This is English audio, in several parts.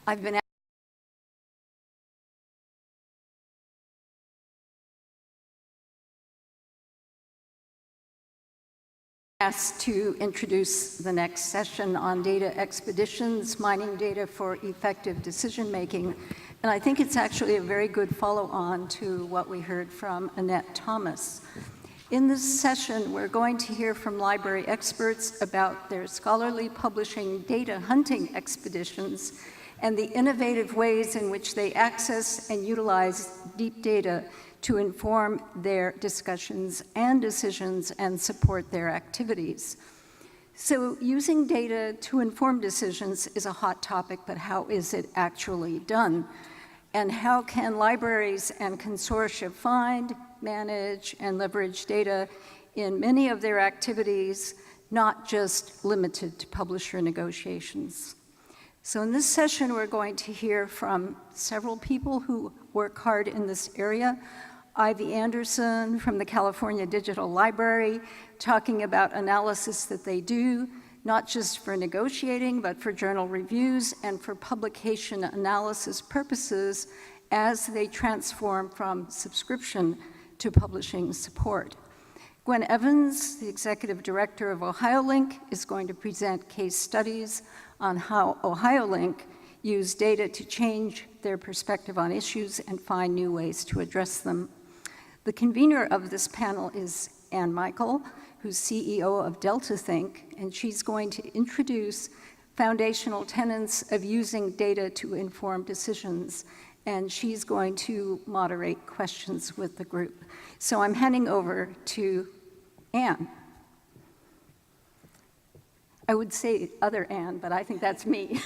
I've been asked to introduce the next session on data expeditions, mining data for effective decision-making. And I think it's actually a very good follow-on to what we heard from Annette Thomas. In this session, we're going to hear from library experts about their scholarly publishing data hunting expeditions and the innovative ways in which they access and utilize deep data to inform their discussions and decisions and support their activities. So using data to inform decisions is a hot topic, but how is it actually done? And how can libraries and consortia find, manage, and leverage data in many of their activities, not just limited to publisher negotiations? So in this session, we're going to hear from several people who work hard in this area. Ivy Anderson from the California Digital Library, talking about analysis that they do, not just for negotiating, but for journal reviews and for publication analysis purposes as they transform from subscription to publishing support. Gwen Evans, the executive director of Ohiolink, is going to present case studies on how Ohiolink used data to change their perspective on issues and find new ways to address them. The convener of this panel is Ann Michael, who's CEO of DeltaThink, and she's going to introduce foundational tenets of using data to inform decisions, and she's going to moderate questions with the group. So I'm handing over to Ann. I would say other Ann, but I think that's me.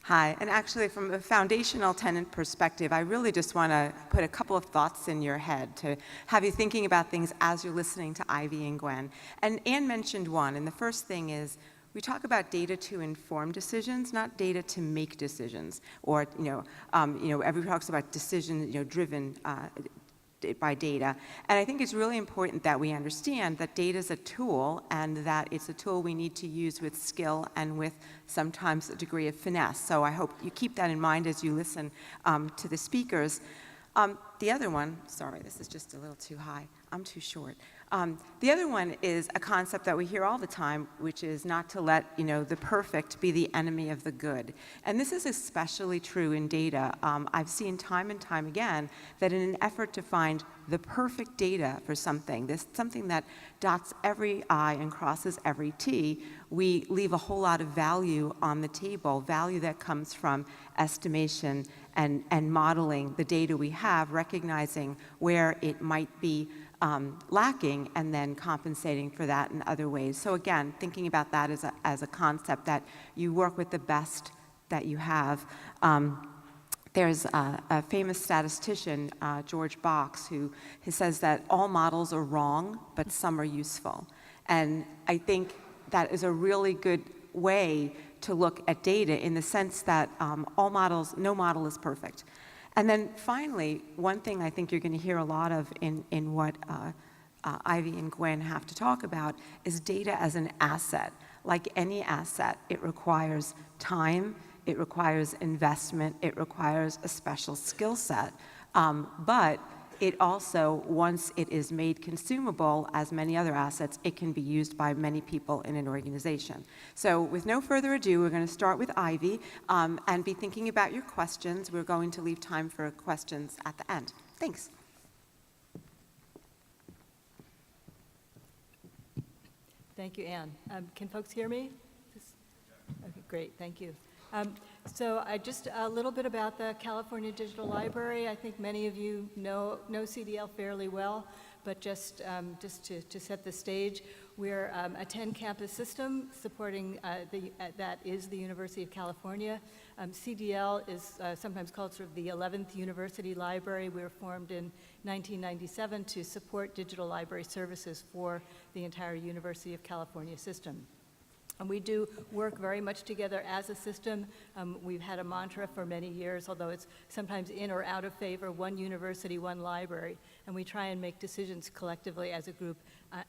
Hi, and actually from a foundational tenant perspective, I really just want to put a couple of thoughts in your head to have you thinking about things as you're listening to Ivy and Gwen. And Ann mentioned one, and the first thing is we talk about data to inform decisions, not data to make decisions. Or, everybody talks about decision, driven by data. And I think it's really important that we understand that data is a tool and that it's a tool we need to use with skill and with sometimes a degree of finesse. So I hope you keep that in mind as you listen to the speakers. The other one, sorry, this is just a little too high. I'm too short. The other one is a concept that we hear all the time, which is not to let the perfect be the enemy of the good. And this is especially true in data. I've seen time and time again that in an effort to find the perfect data for something, something that dots every I and crosses every T, we leave a whole lot of value on the table, value that comes from estimation and modeling the data we have, recognizing where it might be lacking and then compensating for that in other ways. So again, thinking about that as a concept that you work with the best that you have. There's a famous statistician, George Box, who says that all models are wrong, but some are useful. And I think that is a really good way to look at data in the sense that no model is perfect. And then finally, one thing I think you're going to hear a lot of in what Ivy and Gwen have to talk about is data as an asset. Like any asset, it requires time, it requires investment, it requires a special skill set. But it also, once it is made consumable, as many other assets, it can be used by many people in an organization. So with no further ado, we're going to start with Ivy and be thinking about your questions. We're going to leave time for questions at the end. Thanks. Thank you, Ann. Can folks hear me? Okay, great, thank you. So just a little bit about the California Digital Library. I think many of you know CDL fairly well, but just to set the stage, we're a 10-campus system supporting that is the University of California. CDL is sometimes called sort of the 11th University Library. We were formed in 1997 to support digital library services for the entire University of California system. And we do work very much together as a system. We've had a mantra for many years, although it's sometimes in or out of favor, one university, one library. And we try and make decisions collectively as a group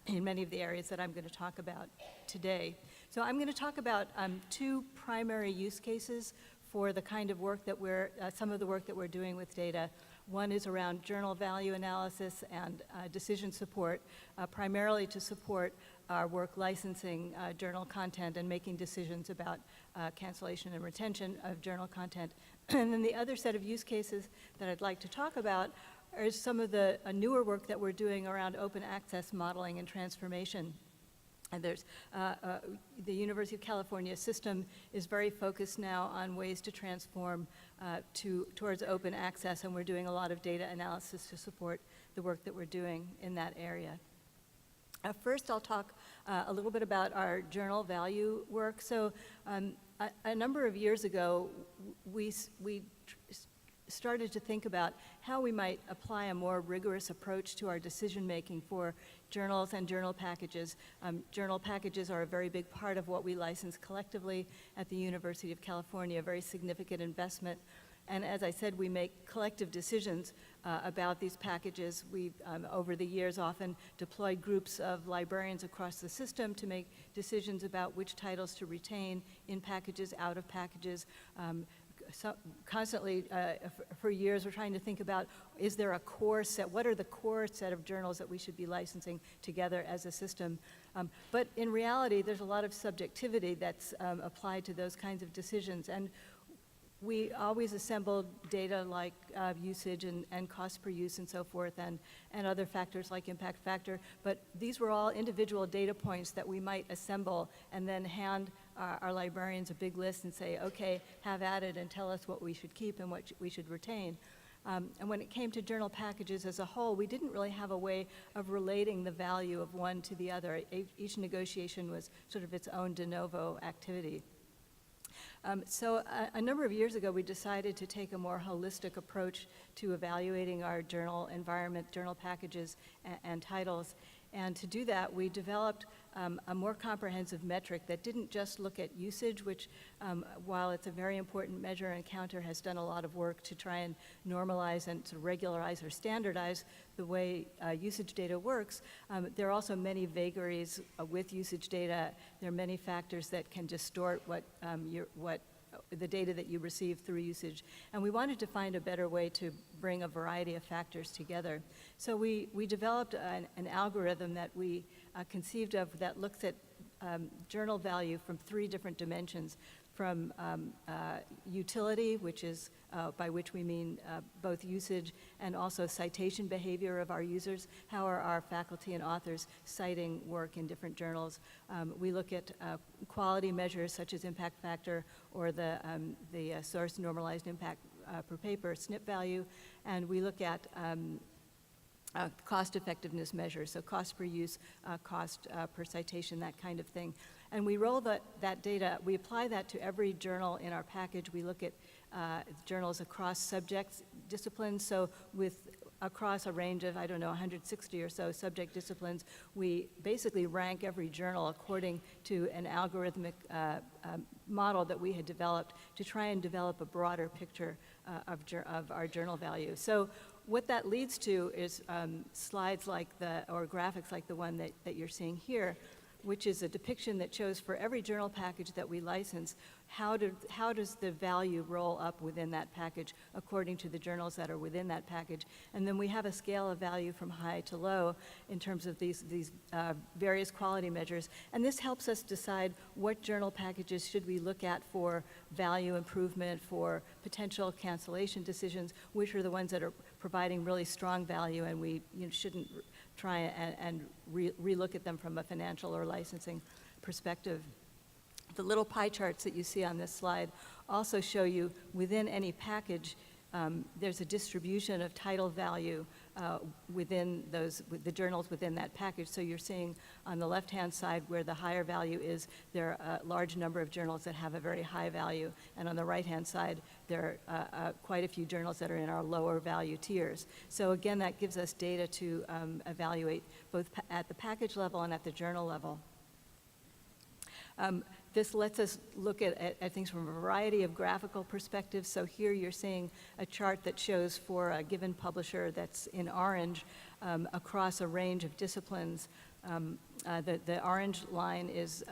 in many of the areas that I'm going to talk about today. So I'm going to talk about two primary use cases for the kind of work that some of the work that we're doing with data. One is around journal value analysis and decision support, primarily to support our work licensing journal content and making decisions about cancellation and retention of journal content. And then the other set of use cases that I'd like to talk about is some of the newer work that we're doing around open access modeling and transformation. And there's the University of California system is very focused now on ways to transform towards open access, and we're doing a lot of data analysis to support the work that we're doing in that area. First, I'll talk a little bit about our journal value work. So a number of years ago, we started to think about how we might apply a more rigorous approach to our decision making for journals and journal packages. Journal packages are a very big part of what we license collectively at the University of California, a very significant investment. And as I said, we make collective decisions about these packages. We've, over the years, often deployed groups of librarians across the system to make decisions about which titles to retain in packages, out of packages. So constantly, for years, we're trying to think about, is there a core set? What are the core set of journals that we should be licensing together as a system? But in reality, there's a lot of subjectivity that's applied to those kinds of decisions. And we always assembled data like usage and cost per use and so forth, and other factors like impact factor. But these were all individual data points that we might assemble and then hand our librarians a big list and say, okay, have at it and tell us what we should keep and what we should retain. And when it came to journal packages as a whole, we didn't really have a way of relating the value of one to the other. Each negotiation was sort of its own de novo activity. So a number of years ago, we decided to take a more holistic approach to evaluating our journal environment, journal packages, and titles. And to do that, we developed a more comprehensive metric that didn't just look at usage, which, while it's a very important measure, and Counter has done a lot of work to try and normalize and to regularize or standardize the way usage data works, there are also many vagaries with usage data. There are many factors that can distort what the data that you receive through usage. And we wanted to find a better way to bring a variety of factors together. So we developed an algorithm that we conceived of that looks at journal value from three different dimensions, from utility, which is by which we mean both usage and also citation behavior of our users. How are our faculty and authors citing work in different journals? We look at quality measures such as impact factor or the source normalized impact per paper, SNP value, and we look at cost effectiveness measures, so cost per use, cost per citation, that kind of thing. And we roll that data, we apply that to every journal in our package. We look at journals across subject disciplines, so across a range of, 160 or so subject disciplines, we basically rank every journal according to an algorithmic model that we had developed to try and develop a broader picture of our journal value. So what that leads to is slides like or graphics like the one that you're seeing here, which is a depiction that shows for every journal package that we license, how does the value roll up within that package according to the journals that are within that package. And then we have a scale of value from high to low in terms of these various quality measures. And this helps us decide what journal packages should we look at for value improvement, for potential cancellation decisions, which are the ones that are providing really strong value, and we shouldn't try and relook at them from a financial or licensing perspective. The little pie charts that you see on this slide also show you within any package, there's a distribution of title value within the journals within that package. So you're seeing on the left-hand side where the higher value is, there are a large number of journals that have a very high value. And on the right-hand side, there are quite a few journals that are in our lower value tiers. So again, that gives us data to evaluate both at the package level and at the journal level. This lets us look at things from a variety of graphical perspectives. So here you're seeing a chart that shows for a given publisher that's in orange across a range of disciplines. The orange line is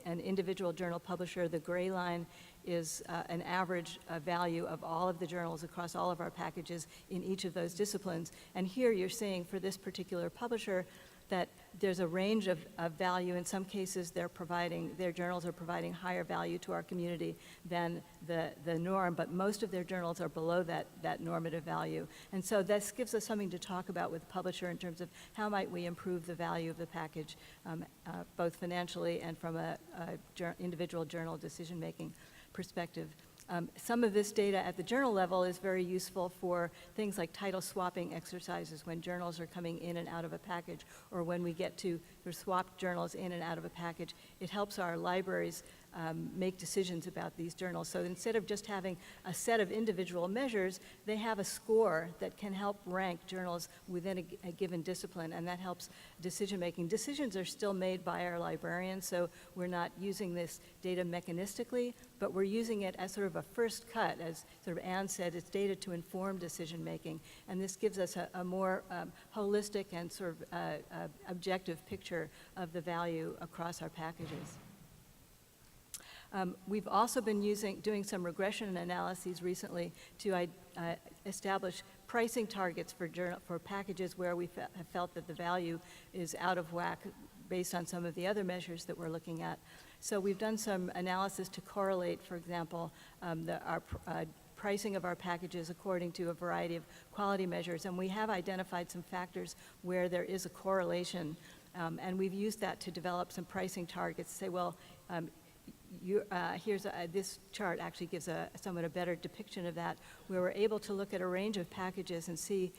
an individual journal publisher. The gray line is an average value of all of the journals across all of our packages in each of those disciplines. And here you're seeing for this particular publisher that there's a range of value. In some cases, their journals are providing higher value to our community than the norm, but most of their journals are below that normative value. And so this gives us something to talk about with the publisher in terms of how might we improve the value of the package, both financially and from a individual journal decision-making perspective. Some of this data at the journal level is very useful for things like title swapping exercises when journals are coming in and out of a package, or when we get to swap journals in and out of a package. It helps our libraries make decisions about these journals. So instead of just having a set of individual measures, they have a score that can help rank journals within a given discipline, and that helps decision making. Decisions are still made by our librarians, so we're not using this data mechanistically, but we're using it as sort of a first cut. As sort of Anne said, it's data to inform decision making, and this gives us a more holistic and sort of objective picture of the value across our packages. We've also been doing some regression analyses recently to establish pricing targets for packages where we have felt that the value is out of whack based on some of the other measures that we're looking at. So we've done some analysis to correlate, for example, our pricing of our packages according to a variety of quality measures, and we have identified some factors where there is a correlation, and we've used that to develop some pricing targets to say, well, this chart actually gives somewhat a better depiction of that, where we're able to look at a range of packages and see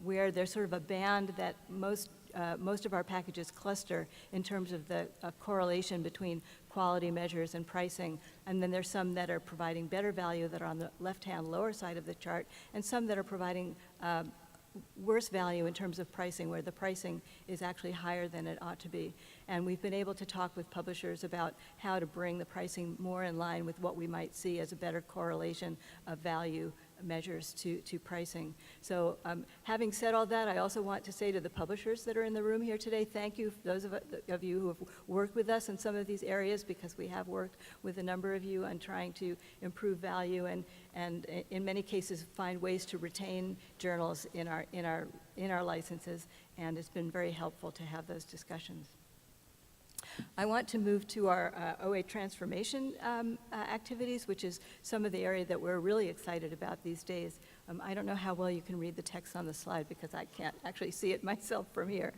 where there's sort of a band that most of our packages cluster in terms of the correlation between quality measures and pricing. And then there's some that are providing better value that are on the left-hand lower side of the chart, and some that are providing worse value in terms of pricing, where the pricing is actually higher than it ought to be. And we've been able to talk with publishers about how to bring the pricing more in line with what we might see as a better correlation of value measures to pricing. So having said all that, I also want to say to the publishers that are in the room here today, thank you, those of you who have worked with us in some of these areas, because we have worked with a number of you on trying to improve value and in many cases find ways to retain journals in our licenses, and it's been very helpful to have those discussions. I want to move to our OA transformation activities, which is some of the area that we're really excited about these days. I don't know how well you can read the text on the slide because I can't actually see it myself from here.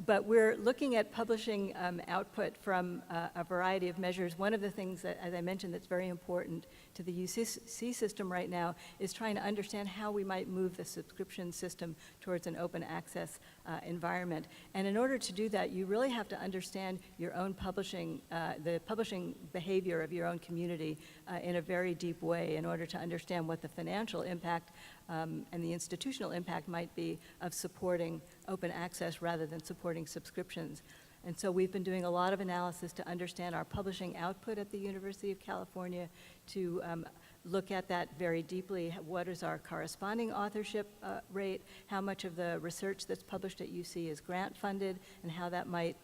But we're looking at publishing output from a variety of measures. One of the things that, as I mentioned, that's very important to the UC system right now is trying to understand how we might move the subscription system towards an open access environment. And in order to do that, you really have to understand your own publishing, the publishing behavior of your own community in a very deep way in order to understand what the financial impact and the institutional impact might be of supporting open access rather than supporting subscriptions. And so we've been doing a lot of analysis to understand our publishing output at the University of California, to look at that very deeply. What is our corresponding authorship rate? How much of the research that's published at UC is grant funded, and how that might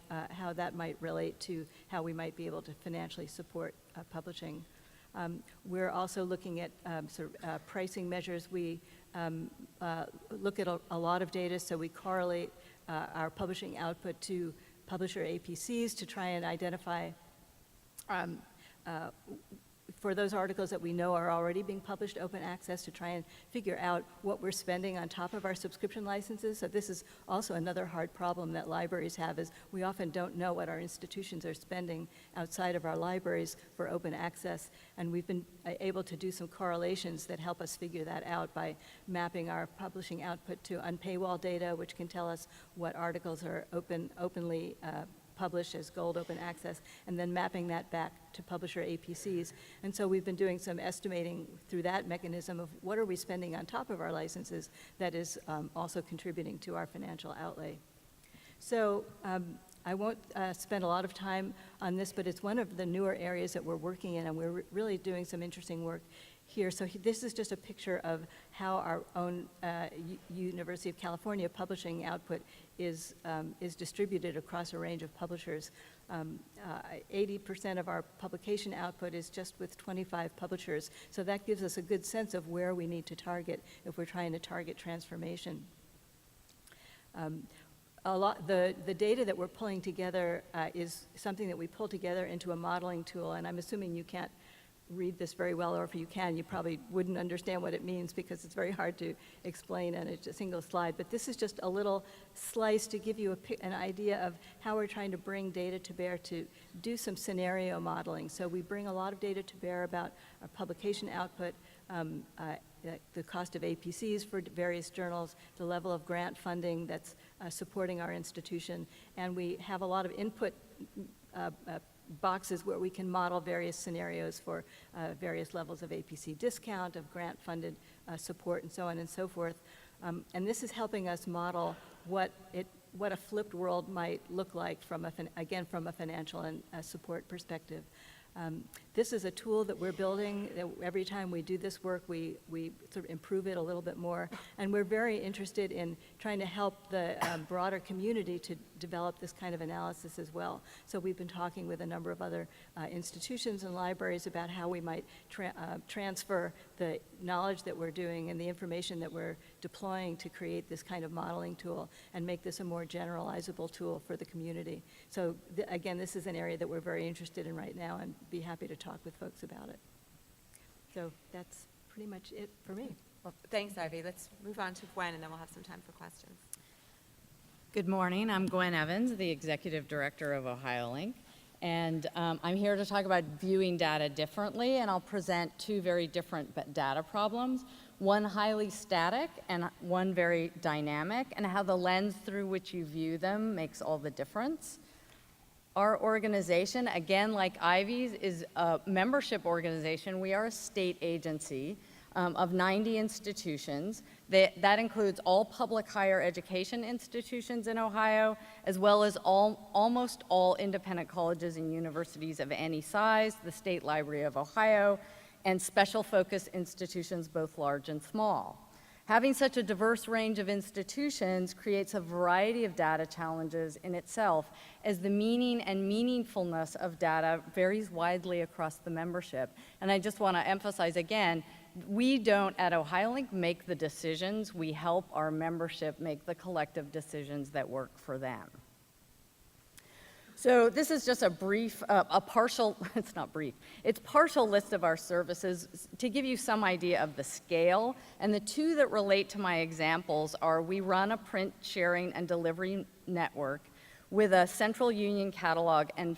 relate to how we might be able to financially support publishing. We're also looking at pricing measures. We look at a lot of data, so we correlate our publishing output to publisher APCs to try and identify for those articles that we know are already being published open access, to try and figure out what we're spending on top of our subscription licenses. So this is also another hard problem that libraries have, is we often don't know what our institutions are spending outside of our libraries for open access. And we've been able to do some correlations that help us figure that out by mapping our publishing output to unpaywall data, which can tell us what articles are openly published as gold open access, and then mapping that back to publisher APCs. And so we've been doing some estimating through that mechanism of what are we spending on top of our licenses that is also contributing to our financial outlay. So I won't spend a lot of time on this, but it's one of the newer areas that we're working in, and we're really doing some interesting work here. So this is just a picture of how our own University of California publishing output is distributed across a range of publishers. 80% of our publication output is just with 25 publishers, so that gives us a good sense of where we need to target if we're trying to target transformation. The data that we're pulling together is something that we pull together into a modeling tool, and I'm assuming you can't read this very well, or if you can, you probably wouldn't understand what it means because it's very hard to explain on a single slide. But this is just a little slice to give you an idea of how we're trying to bring data to bear to do some scenario modeling. So we bring a lot of data to bear about our publication output, the cost of APCs for various journals, the level of grant funding that's supporting our institution, and we have a lot of input boxes where we can model various scenarios for various levels of APC discount, of grant-funded support, and so on and so forth. And this is helping us model what a flipped world might look like from again, from a financial and support perspective. This is a tool that we're building. Every time we do this work, we sort of improve it a little bit more. And we're very interested in trying to help the broader community to develop this kind of analysis as well. So we've been talking with a number of other institutions and libraries about how we might transfer the knowledge that we're doing and the information that we're deploying to create this kind of modeling tool and make this a more generalizable tool for the community. So again, this is an area that we're very interested in right now, and be happy to talk with folks about it. So that's pretty much it for me. Well, thanks, Ivy. Let's move on to Gwen, and then we'll have some time for questions. Good morning. I'm Gwen Evans, the Executive Director of Ohiolink, and I'm here to talk about viewing data differently, and I'll present two very different data problems, one highly static and one very dynamic, and how the lens through which you view them makes all the difference. Our organization, again, like Ivy's, is a membership organization. We are a state agency of 90 institutions. That includes all public higher education institutions in Ohio, as well as almost all independent colleges and universities of any size, the State Library of Ohio, and special focus institutions, both large and small. Having such a diverse range of institutions creates a variety of data challenges in itself, as the meaning and meaningfulness of data varies widely across the membership. And I just want to emphasize again, we don't at Ohiolink make the decisions. We help our membership make the collective decisions that work for them. So this is just a brief, partial, it's not brief, it's partial list of our services to give you some idea of the scale. And the two that relate to my examples are we run a print sharing and delivery network with a central union catalog, and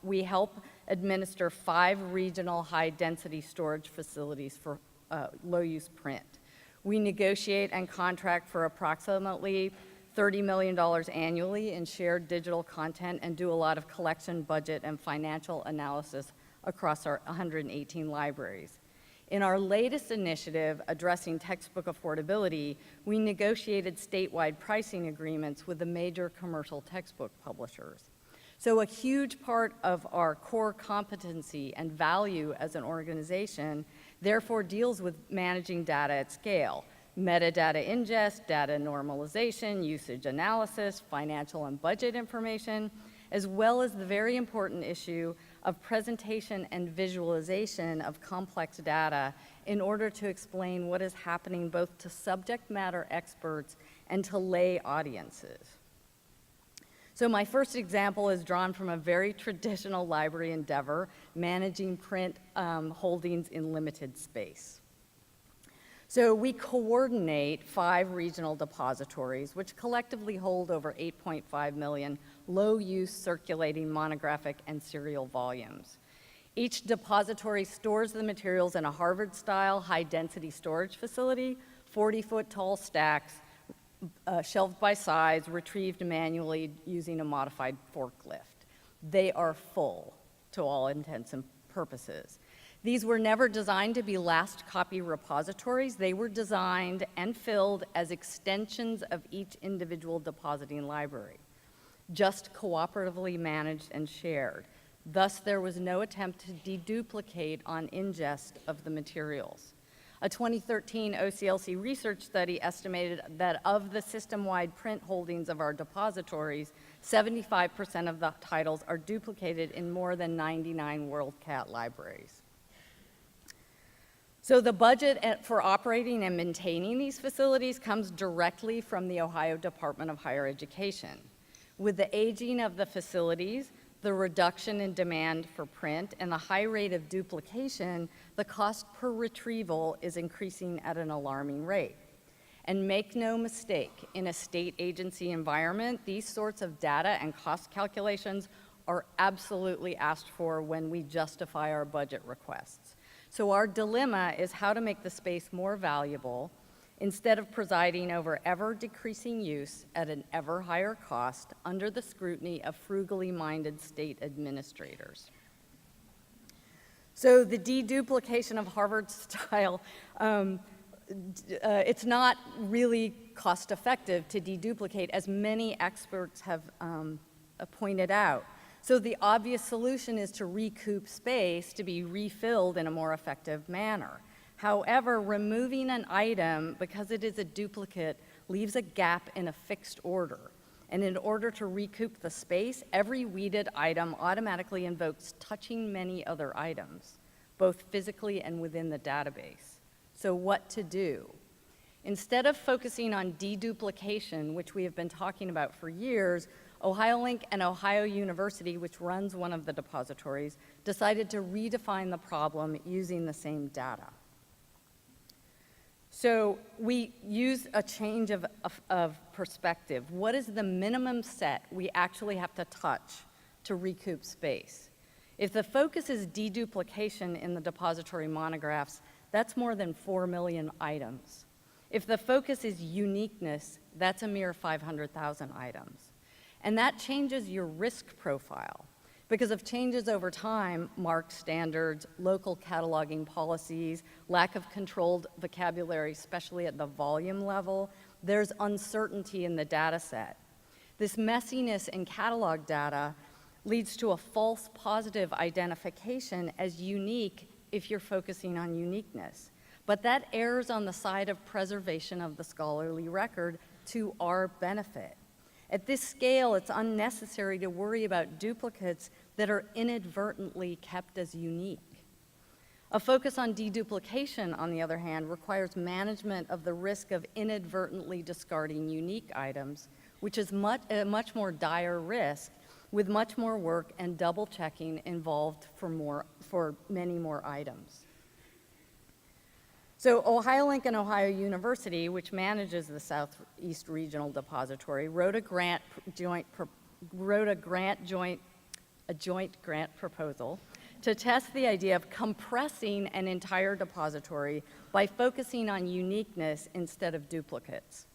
we help administer 5 regional high-density storage facilities for low-use print. We negotiate and contract for approximately $30 million annually in shared digital content and do a lot of collection, budget, and financial analysis across our 118 libraries. In our latest initiative addressing textbook affordability, we negotiated statewide pricing agreements with the major commercial textbook publishers. So a huge part of our core competency and value as an organization therefore deals with managing data at scale. Metadata ingest, data normalization, usage analysis, financial and budget information, as well as the very important issue of presentation and visualization of complex data in order to explain what is happening both to subject matter experts and to lay audiences. So my first example is drawn from a very traditional library endeavor, managing print holdings in limited space. So we coordinate 5 regional depositories, which collectively hold over 8.5 million low-use circulating monographic and serial volumes. Each depository stores the materials in a Harvard-style high-density storage facility, 40-foot tall stacks, shelved by size, retrieved manually using a modified forklift. They are full to all intents and purposes. These were never designed to be last copy repositories. They were designed and filled as extensions of each individual depositing library. just cooperatively managed and shared. Thus, there was no attempt to deduplicate on ingest of the materials. A 2013 OCLC research study estimated that of the system-wide print holdings of our depositories, 75% of the titles are duplicated in more than 99 WorldCat libraries. So the budget for operating and maintaining these facilities comes directly from the Ohio Department of Higher Education. With the aging of the facilities, the reduction in demand for print, and the high rate of duplication, the cost per retrieval is increasing at an alarming rate. And make no mistake, in a state agency environment, these sorts of data and cost calculations are absolutely asked for when we justify our budget requests. So our dilemma is how to make the space more valuable instead of presiding over ever-decreasing use at an ever higher cost under the scrutiny of frugally minded state administrators. So the deduplication of Harvard style, it's not really cost-effective to deduplicate, as many experts have pointed out. So the obvious solution is to recoup space to be refilled in a more effective manner. However, removing an item because it is a duplicate leaves a gap in a fixed order. And in order to recoup the space, every weeded item automatically invokes touching many other items, both physically and within the database. So what to do? Instead of focusing on deduplication, which we have been talking about for years, Ohiolink and Ohio University, which runs one of the depositories, decided to redefine the problem using the same data. So we use a change of perspective. What is the minimum set we actually have to touch to recoup space? If the focus is deduplication in the depository monographs, that's more than 4 million items. If the focus is uniqueness, that's a mere 500,000 items. And that changes your risk profile. Because of changes over time, MARC standards, local cataloging policies, lack of controlled vocabulary, especially at the volume level, there's uncertainty in the data set. This messiness in catalog data leads to a false positive identification as unique if you're focusing on uniqueness. But that errs on the side of preservation of the scholarly record to our benefit. At this scale, it's unnecessary to worry about duplicates that are inadvertently kept as unique. A focus on deduplication, on the other hand, requires management of the risk of inadvertently discarding unique items, which is a much more dire risk with much more work and double checking involved for many more items. So Ohiolink and Ohio University, which manages the Southeast Regional Depository, wrote a joint grant proposal to test the idea of compressing an entire depository by focusing on uniqueness instead of duplicates.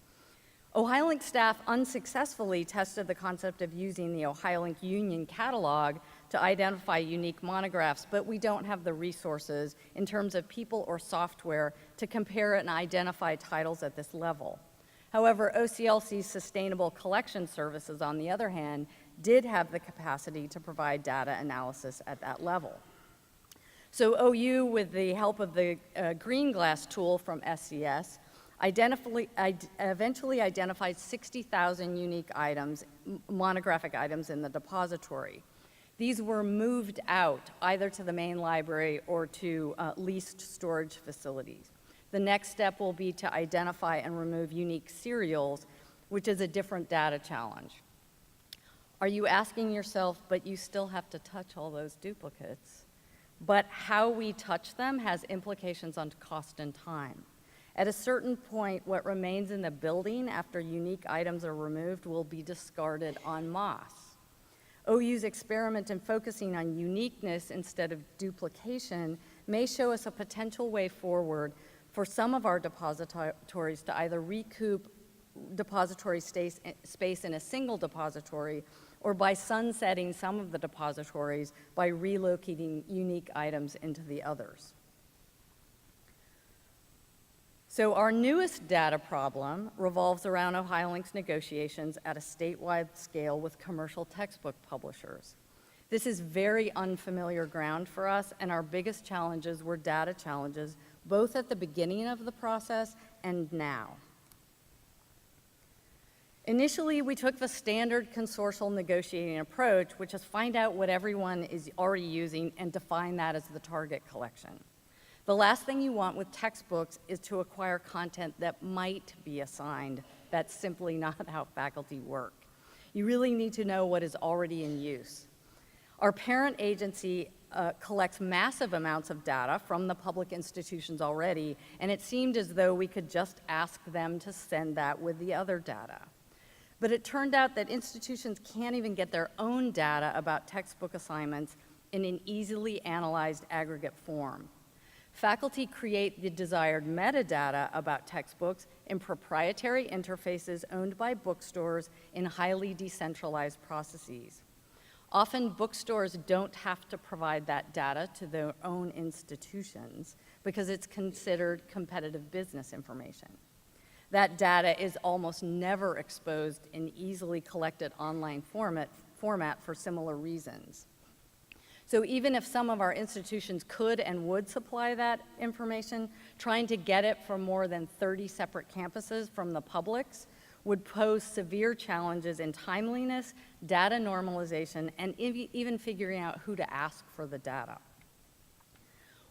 Ohiolink staff unsuccessfully tested the concept of using the Ohiolink Union catalog to identify unique monographs, but we don't have the resources in terms of people or software to compare and identify titles at this level. However, OCLC's Sustainable Collection Services, on the other hand, did have the capacity to provide data analysis at that level. So OU, with the help of the Green Glass tool from SCS, eventually identified 60,000 unique items, monographic items in the depository. These were moved out either to the main library or to leased storage facilities. The next step will be to identify and remove unique serials, which is a different data challenge. Are you asking yourself, but you still have to touch all those duplicates? But how we touch them has implications on cost and time. At a certain point, what remains in the building after unique items are removed will be discarded en masse. OU's experiment in focusing on uniqueness instead of duplication may show us a potential way forward for some of our depositories to either recoup depository space in a single depository or by sunsetting some of the depositories by relocating unique items into the others. So our newest data problem revolves around Ohiolink's negotiations at a statewide scale with commercial textbook publishers. This is very unfamiliar ground for us, and our biggest challenges were data challenges, both at the beginning of the process and now. Initially, we took the standard consortial negotiating approach, which is find out what everyone is already using and define that as the target collection. The last thing you want with textbooks is to acquire content that might be assigned. That's simply not how faculty work. You really need to know what is already in use. Our parent agency collects massive amounts of data from the public institutions already, and it seemed as though we could just ask them to send that with the other data. But it turned out that institutions can't even get their own data about textbook assignments in an easily analyzed aggregate form. Faculty create the desired metadata about textbooks in proprietary interfaces owned by bookstores in highly decentralized processes. Often, bookstores don't have to provide that data to their own institutions because it's considered competitive business information. That data is almost never exposed in easily collected online format for similar reasons. So even if some of our institutions could and would supply that information, trying to get it from more than 30 separate campuses from the publics would pose severe challenges in timeliness, data normalization, and even figuring out who to ask for the data.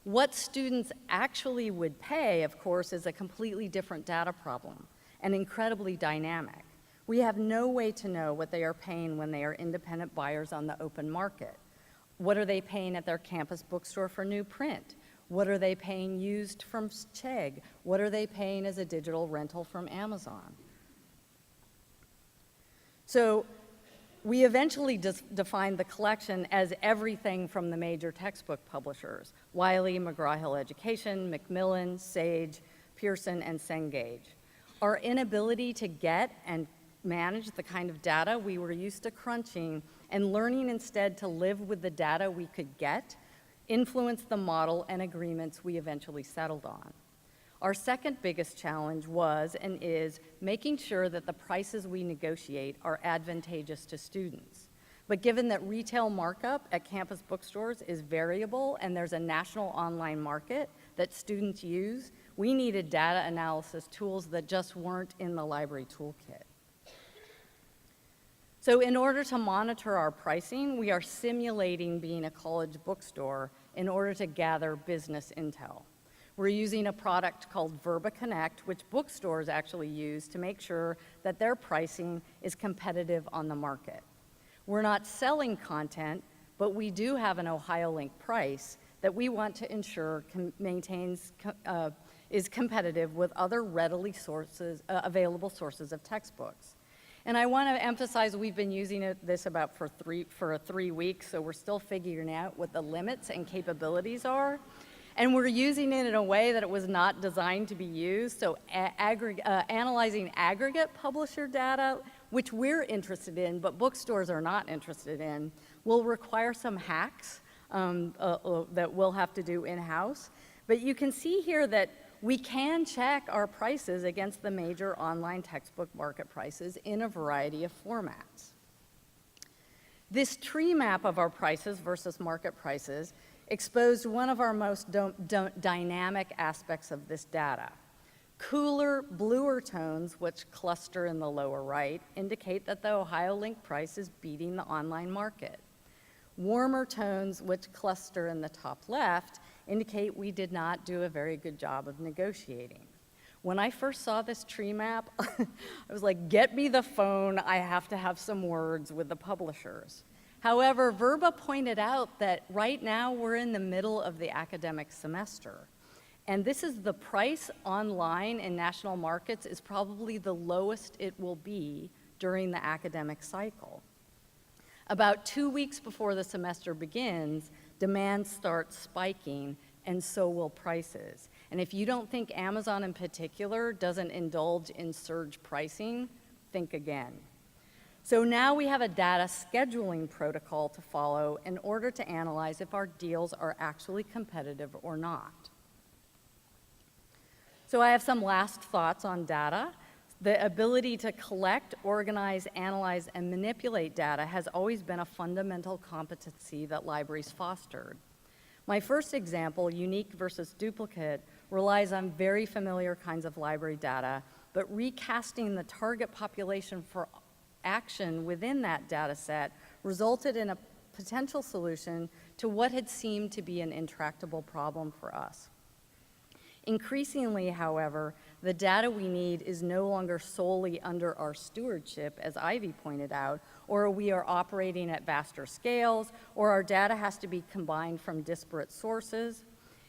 What students actually would pay, of course, is a completely different data problem and incredibly dynamic. We have no way to know what they are paying when they are independent buyers on the open market. What are they paying at their campus bookstore for new print? What are they paying used from Chegg? What are they paying as a digital rental from Amazon? So we eventually defined the collection as everything from the major textbook publishers: Wiley, McGraw-Hill Education, Macmillan, Sage, Pearson, and Cengage. Our inability to get and manage the kind of data we were used to crunching and learning instead to live with the data we could get influenced the model and agreements we eventually settled on. Our second biggest challenge was and is making sure that the prices we negotiate are advantageous to students. But given that retail markup at campus bookstores is variable and there's a national online market that students use, we needed data analysis tools that just weren't in the library toolkit. So in order to monitor our pricing, we are simulating being a college bookstore in order to gather business intel. We're using a product called Verba Connect, which bookstores actually use to make sure that their pricing is competitive on the market. We're not selling content, but we do have an Ohiolink price that we want to ensure is competitive with other readily available sources of textbooks. And I want to emphasize we've been using this about for 3 weeks, so we're still figuring out what the limits and capabilities are. And we're using it in a way that it was not designed to be used. So analyzing aggregate publisher data, which we're interested in, but bookstores are not interested in, will require some hacks that we'll have to do in-house. But you can see here that we can check our prices against the major online textbook market prices in a variety of formats. This tree map of our prices versus market prices exposed one of our most dynamic aspects of this data. Cooler, bluer tones, which cluster in the lower right, indicate that the Ohiolink price is beating the online market. Warmer tones, which cluster in the top left, indicate we did not do a very good job of negotiating. When I first saw this tree map, I was like, get me the phone, I have to have some words with the publishers. However, Verba pointed out that right now we're in the middle of the academic semester. And this is the price online in national markets is probably the lowest it will be during the academic cycle. About 2 weeks before the semester begins, demand starts spiking, and so will prices. And if you don't think Amazon in particular doesn't indulge in surge pricing, think again. So now we have a data scheduling protocol to follow in order to analyze if our deals are actually competitive or not. So I have some last thoughts on data. The ability to collect, organize, analyze, and manipulate data has always been a fundamental competency that libraries fostered. My first example, unique versus duplicate, relies on very familiar kinds of library data, but recasting the target population for action within that data set resulted in a potential solution to what had seemed to be an intractable problem for us. Increasingly, however, the data we need is no longer solely under our stewardship, as Ivy pointed out, or we are operating at vaster scales, or our data has to be combined from disparate sources.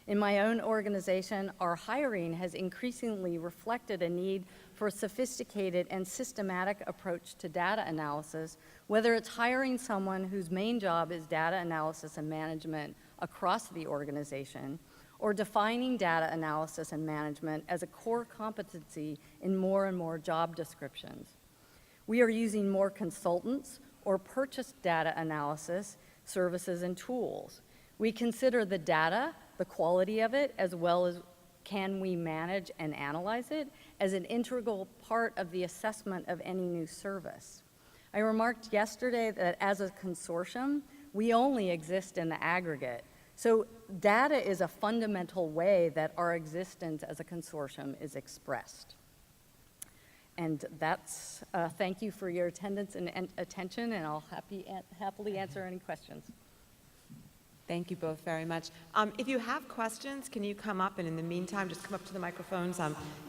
In my own organization, our hiring has increasingly reflected a need for a sophisticated and systematic approach to data analysis, whether it's hiring someone whose main job is data analysis and management across the organization, or defining data analysis and management as a core competency in more and more job descriptions. We are using more consultants or purchased data analysis services and tools. We consider the data, the quality of it, as well as can we manage and analyze it, as an integral part of the assessment of any new service. I remarked yesterday that as a consortium, we only exist in the aggregate. So data is a fundamental way that our existence as a consortium is expressed. And that's, thank you for your attendance and attention, and I'll happily answer any questions. Thank you both very much. If you have questions, can you come up? And in the meantime, just come up to the microphones.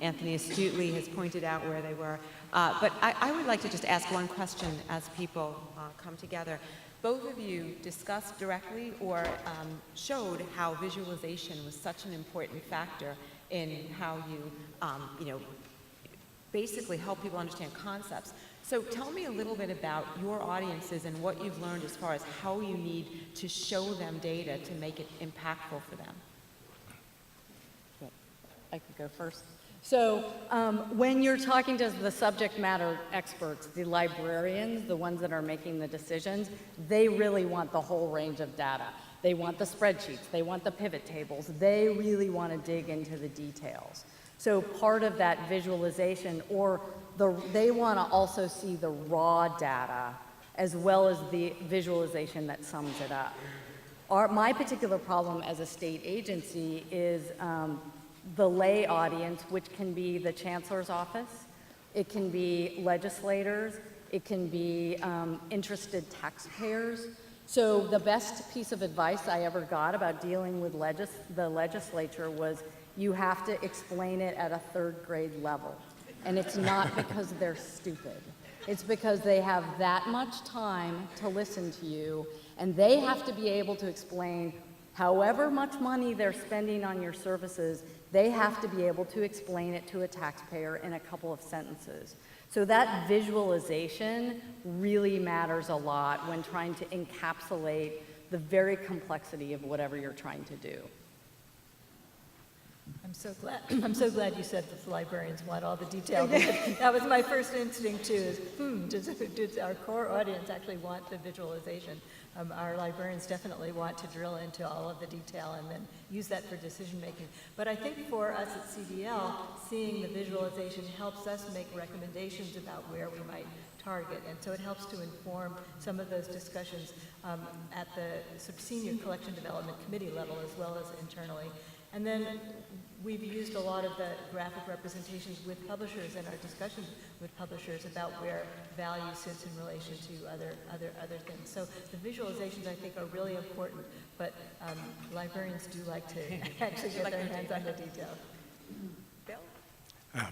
Anthony astutely has pointed out where they were. But I would like to just ask one question as people come together. Both of you discussed directly or showed how visualization was such an important factor in how you, basically help people understand concepts. So tell me a little bit about your audiences and what you've learned as far as how you need to show them data to make it impactful for them. I could go first. So when you're talking to the subject matter experts, the librarians, the ones that are making the decisions, they really want the whole range of data. They want the spreadsheets, they want the pivot tables, they really want to dig into the details. So part of that visualization, or they want to also see the raw data as well as the visualization that sums it up. My particular problem as a state agency is the lay audience, which can be the chancellor's office, it can be legislators, it can be interested taxpayers. So the best piece of advice I ever got about dealing with the legislature was you have to explain it at a third grade level. And it's not because they're stupid. It's because they have that much time to listen to you, and they have to be able to explain however much money they're spending on your services, they have to be able to explain it to a taxpayer in a couple of sentences. So that visualization really matters a lot when trying to encapsulate the very complexity of whatever you're trying to do. I'm so glad you said that the librarians want all the detail. That was my first instinct too, is does our core audience actually want the visualization? Our librarians definitely want to drill into all of the detail and then use that for decision making. But I think for us at CDL, seeing the visualization helps us make recommendations about where we might target. And so it helps to inform some of those discussions at the sort of senior collection development committee level as well as internally. And then we've used a lot of the graphic representations with publishers in our discussions with publishers about where value sits in relation to other things. So the visualizations I think are really important, but librarians do like to actually get their hands on the detail. Bill?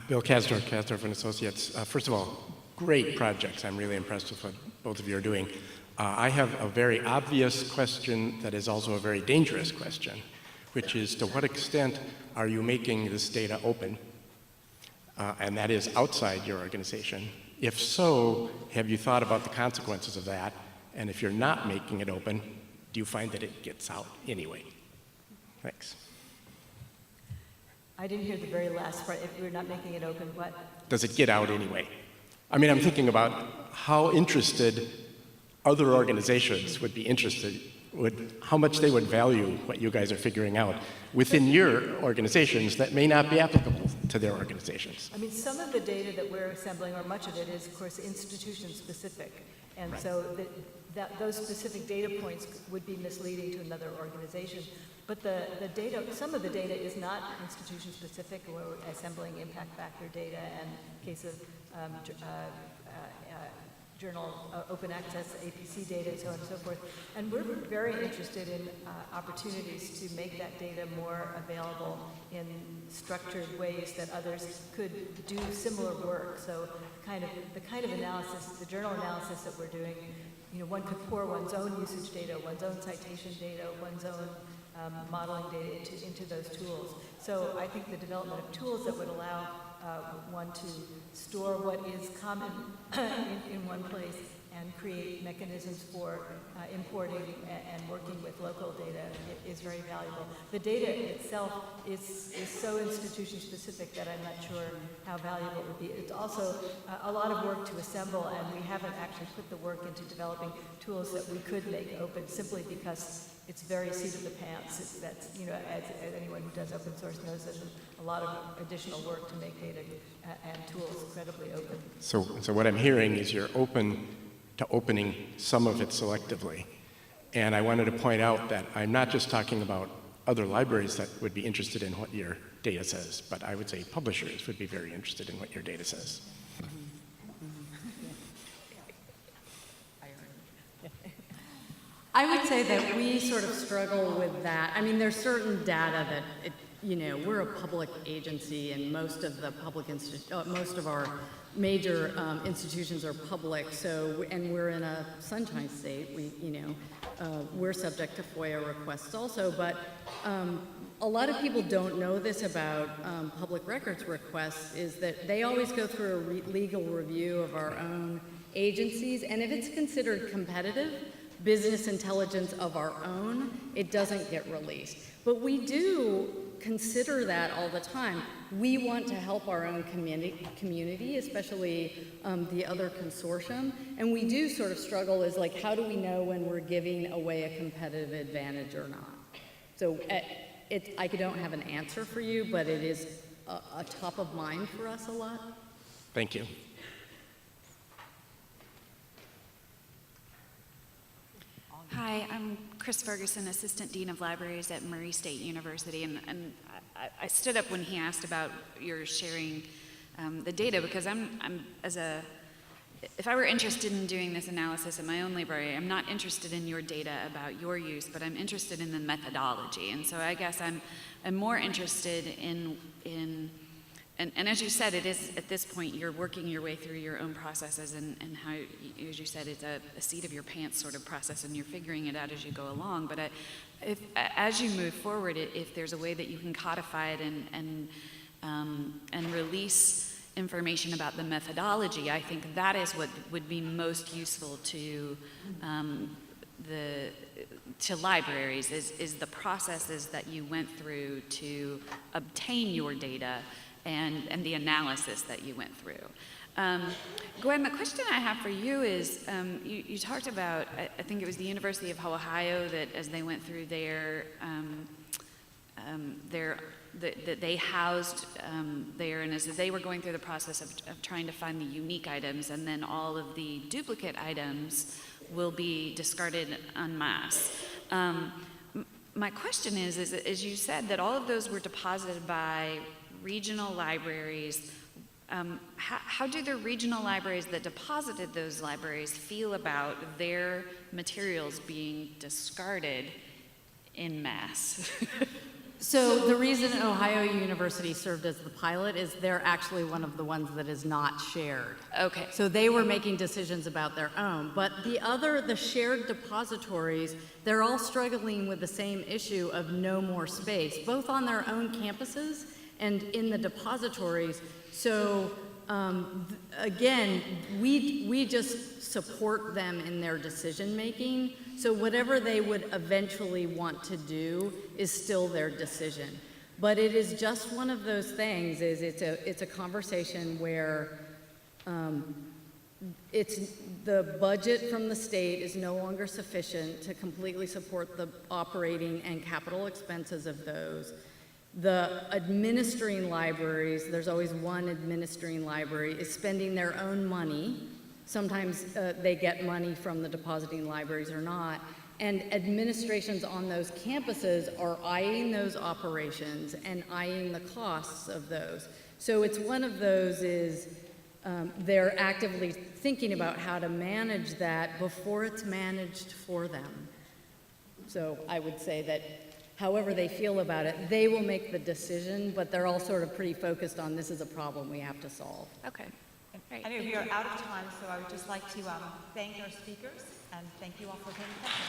Bill Kasdorf and Associates. First of all, great projects. I'm really impressed with what both of you are doing. I have a very obvious question that is also a very dangerous question, which is to what extent are you making this data open? And that is outside your organization. If so, have you thought about the consequences of that? And if you're not making it open, do you find that it gets out anyway? Thanks. I didn't hear the very last part. If we're not making it open, what? Does it get out anyway? I mean, I'm thinking about how interested other organizations would be interested how much they would value what you guys are figuring out within your organizations that may not be applicable to their organizations. I mean, some of the data that we're assembling, or much of it, is, of course, institution-specific. And so those specific data points would be misleading to another organization. But the data, some of the data is not institution-specific. We're assembling impact factor data and case of journal open access, APC data, and so on and so forth. And we're very interested in opportunities to make that data more available in structured ways that others could do similar work. So the kind of analysis, the journal analysis that we're doing, one could pour one's own usage data, one's own citation data, one's own modeling data into those tools. So I think the development of tools that would allow one to store what is common in one place and create mechanisms for importing and working with local data is very valuable. The data itself is so institution specific that I'm not sure how valuable it would be. It's also a lot of work to assemble, and we haven't actually put the work into developing tools that we could make open simply because it's very seat of the pants. As anyone who does open source knows, there's a lot of additional work to make data and tools incredibly open. So what I'm hearing is you're open to opening some of it selectively. And I wanted to point out that I'm not just talking about other libraries that would be interested in what your data says, but I would say publishers would be very interested in what your data says. I would say that we sort of struggle with that. I mean, there's certain data that, we're a public agency, and most of the most of our major institutions are public. So, and we're in a sunshine state. We're subject to FOIA requests also. But a lot of people don't know this about public records requests. Is that they always go through a legal review of our own agencies, and if it's considered competitive business intelligence of our own, it doesn't get released. But we do consider that all the time. We want to help our own community, especially the other consortium, and we do sort of struggle is like, how do we know when we're giving away a competitive advantage or not? So I don't have an answer for you, but it is a top of mind for us a lot. Thank you. Hi, I'm Chris Ferguson, Assistant Dean of Libraries at Murray State University, and I stood up when he asked about your sharing the data, because if I were interested in doing this analysis at my own library, I'm not interested in your data about your use, but I'm interested in the methodology, and so I guess I'm more interested in and as you said, it is, at this point, you're working your way through your own processes, and how, as you said, it's a seat of your pants sort of process, and you're figuring it out as you go along. But as you move forward, if there's a way that you can codify it and release information about the methodology, I think that is what would be most useful to libraries, is the processes that you went through to obtain your data, and the analysis that you went through. Gwen, the question I have for you is, you talked about, I think it was the University of Ohio, that as they went through that they housed there, and as they were going through the process of trying to find the unique items, and then all of the duplicate items will be discarded en masse. My question is, as you said, that all of those were deposited by regional libraries. How do the regional libraries that deposited those libraries feel about their materials being discarded en masse? So the reason Ohio University served as the pilot is they're actually one of the ones that is not shared. Okay. So they were making decisions about their own. But the shared depositories, they're all struggling with the same issue of no more space, both on their own campuses and in the depositories. So again, we just support them in their decision making. So whatever they would eventually want to do is still their decision. But it is just one of those things, it's a conversation where the budget from the state is no longer sufficient to completely support the operating and capital expenses of those. The administering libraries, there's always one administering library, is spending their own money. Sometimes they get money from the depositing libraries or not. And administrations on those campuses are eyeing those operations and eyeing the costs of those. So it's one of those is they're actively thinking about how to manage that before it's managed for them. So I would say that however they feel about it, they will make the decision, but they're all sort of pretty focused on this is a problem we have to solve. Okay. Great. I know we are out of time, so I would just like to thank our speakers and thank you all for paying attention.